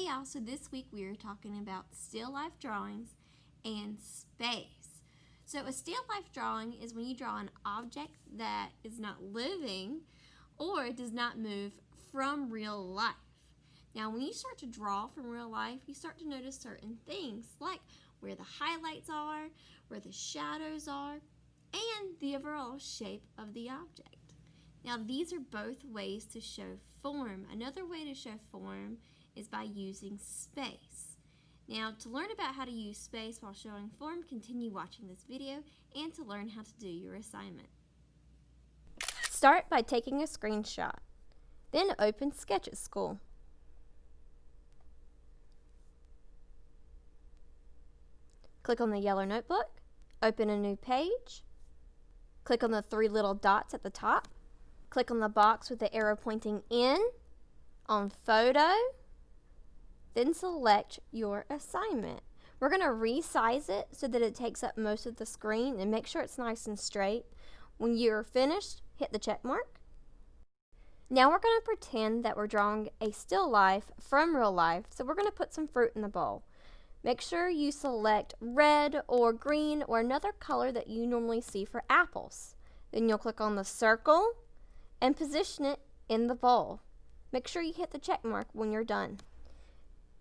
Hey y'all, so this week we are talking about still life drawings and space. So a still life drawing is when you draw an object that is not living or does not move from real life. Now when you start to draw from real life, you start to notice certain things like where the highlights are, where the shadows are, and the overall shape of the object. Now these are both ways to show form. Another way to show form is by using space. Now to learn about how to use space while showing form, continue watching this video and to learn how to do your assignment. Start by taking a screenshot. Then open Sketch at School. Click on the yellow notebook, open a new page, click on the three little dots at the top, click on the box with the arrow pointing in, on Photo, then select your assignment. We're going to resize it so that it takes up most of the screen and make sure it's nice and straight. When you're finished, hit the check mark. Now we're going to pretend that we're drawing a still life from real life, so we're going to put some fruit in the bowl. Make sure you select red or green or another color that you normally see for apples. Then you'll click on the circle and position it in the bowl. Make sure you hit the check mark when you're done.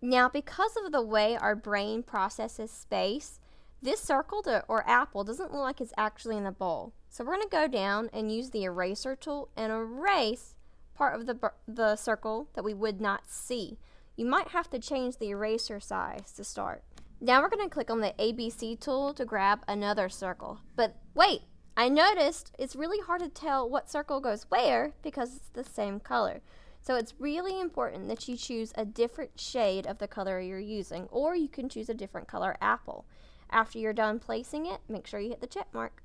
Now, because of the way our brain processes space, this circle or apple doesn't look like it's actually in the bowl. So we're going to go down and use the eraser tool and erase part of the circle that we would not see. You might have to change the eraser size to start. Now we're going to click on the ABC tool to grab another circle. But wait, I noticed it's really hard to tell what circle goes where because it's the same color. So it's really important that you choose a different shade of the color you're using, or you can choose a different color apple. After you're done placing it, make sure you hit the check mark.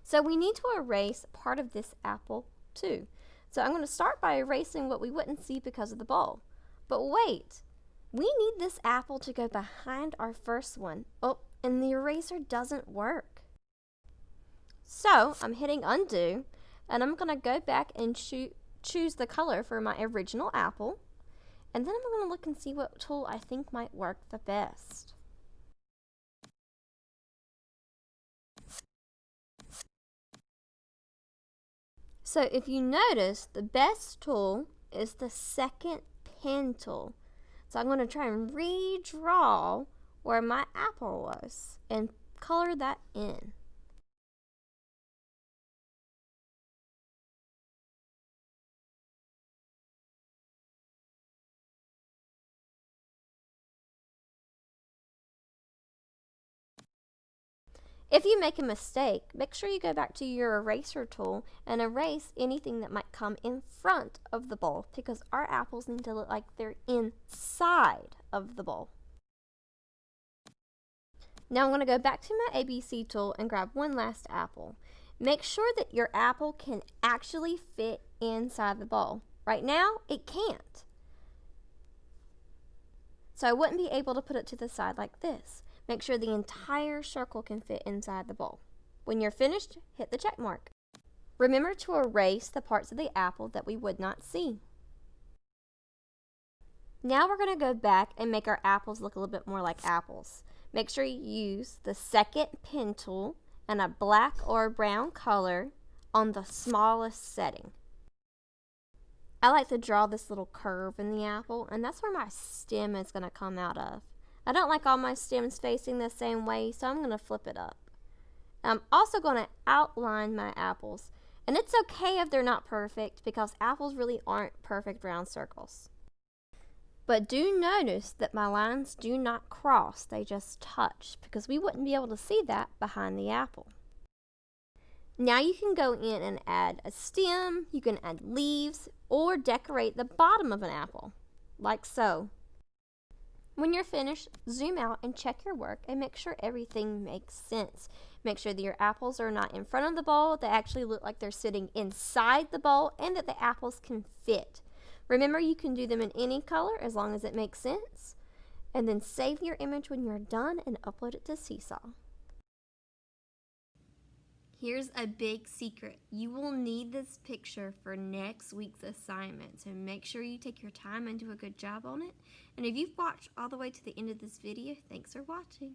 So we need to erase part of this apple too. So I'm going to start by erasing what we wouldn't see because of the bowl. But wait, we need this apple to go behind our first one. Oh, and the eraser doesn't work. So I'm hitting undo, and I'm going to go back and choose the color for my original apple, and then I'm going to look and see what tool I think might work the best. So if you notice, the best tool is the second pen tool. So I'm going to try and redraw where my apple was and color that in. If you make a mistake, make sure you go back to your eraser tool and erase anything that might come in front of the bowl because our apples need to look like they're inside of the bowl. Now I'm going to go back to my ABC tool and grab one last apple. Make sure that your apple can actually fit inside the bowl. Right now, it can't. So I wouldn't be able to put it to the side like this. Make sure the entire circle can fit inside the bowl. When you're finished, hit the check mark. Remember to erase the parts of the apple that we would not see. Now we're going to go back and make our apples look a little bit more like apples. Make sure you use the second pen tool and a black or brown color on the smallest setting. I like to draw this little curve in the apple, and that's where my stem is going to come out of. I don't like all my stems facing the same way, so I'm going to flip it up. I'm also going to outline my apples. And it's okay if they're not perfect because apples really aren't perfect round circles. But do notice that my lines do not cross, they just touch because we wouldn't be able to see that behind the apple. Now you can go in and add a stem, you can add leaves, or decorate the bottom of an apple, like so. When you're finished, zoom out and check your work and make sure everything makes sense. Make sure that your apples are not in front of the bowl, they actually look like they're sitting inside the bowl, and that the apples can fit. Remember, you can do them in any color as long as it makes sense. And then save your image when you're done and upload it to Seesaw. Here's a big secret. You will need this picture for next week's assignment, so make sure you take your time and do a good job on it. And if you've watched all the way to the end of this video, thanks for watching.